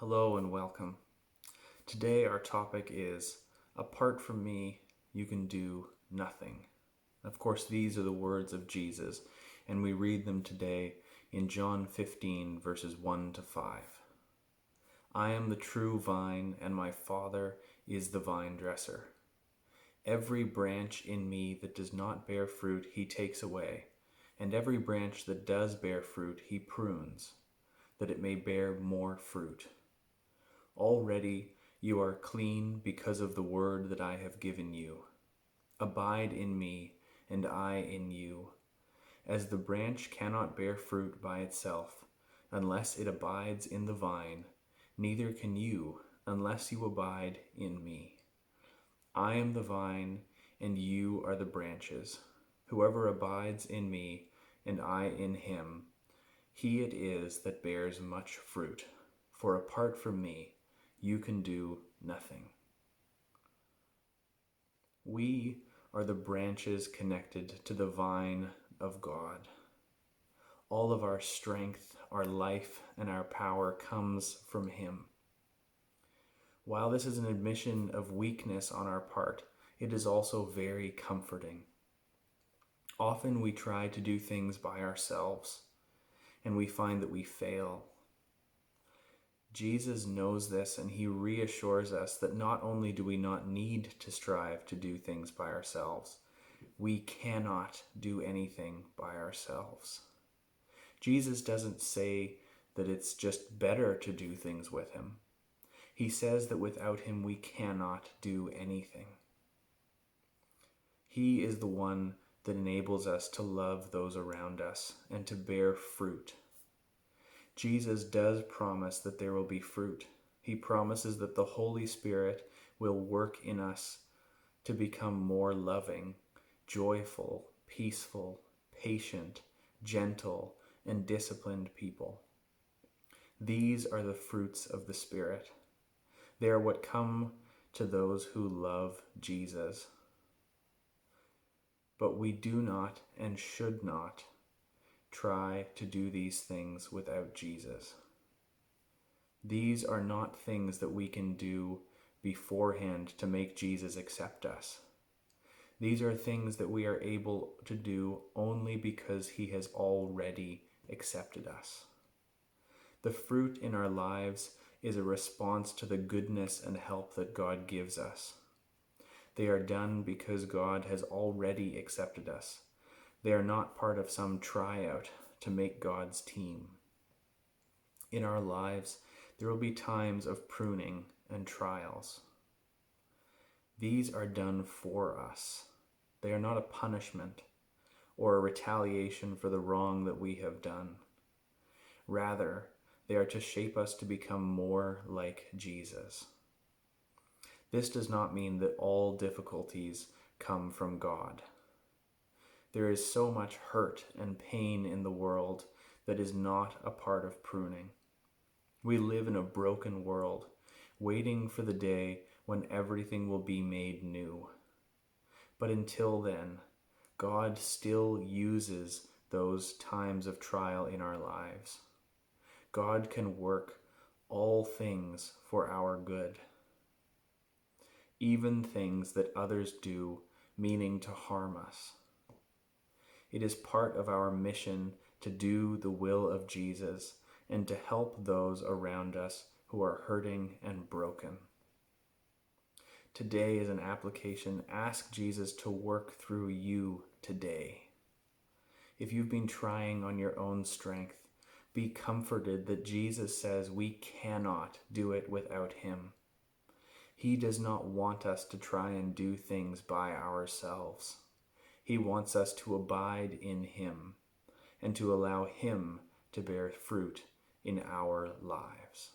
Hello and welcome. Today our topic is apart from me, you can do nothing. Of course, these are the words of Jesus, and we read them today in John 15, verses 1 to 5. I am the true vine, and my Father is the vine dresser. Every branch in me that does not bear fruit, he takes away, and every branch that does bear fruit, he prunes, that it may bear more fruit. Already you are clean because of the word that I have given you. Abide in me, and I in you. As the branch cannot bear fruit by itself, unless it abides in the vine, neither can you, unless you abide in me. I am the vine, and you are the branches. Whoever abides in me, and I in him, he it is that bears much fruit. For apart from me, you can do nothing. We are the branches connected to the vine of God. All of our strength, our life, and our power comes from him. While this is an admission of weakness on our part, it is also very comforting. Often we try to do things by ourselves, and we find that we fail. Jesus knows this, and he reassures us that not only do we not need to strive to do things by ourselves, we cannot do anything by ourselves. Jesus doesn't say that it's just better to do things with him. He says that without him we cannot do anything. He is the one that enables us to love those around us and to bear fruit. Jesus does promise that there will be fruit. He promises that the Holy Spirit will work in us to become more loving, joyful, peaceful, patient, gentle, and disciplined people. These are the fruits of the Spirit. They are what come to those who love Jesus. But we do not and should not try to do these things without Jesus. These are not things that we can do beforehand to make Jesus accept us. These are things that we are able to do only because he has already accepted us. The fruit in our lives is a response to the goodness and help that God gives us. They are done because God has already accepted us. They are not part of some tryout to make God's team. In our lives, there will be times of pruning and trials. These are done for us. They are not a punishment or a retaliation for the wrong that we have done. Rather, they are to shape us to become more like Jesus. This does not mean that all difficulties come from God. There is so much hurt and pain in the world that is not a part of pruning. We live in a broken world, waiting for the day when everything will be made new. But until then, God still uses those times of trial in our lives. God can work all things for our good, even things that others do meaning to harm us. It is part of our mission to do the will of Jesus and to help those around us who are hurting and broken. Today is an application. Ask Jesus to work through you today. If you've been trying on your own strength, be comforted that Jesus says we cannot do it without him. He does not want us to try and do things by ourselves. He wants us to abide in him and to allow him to bear fruit in our lives.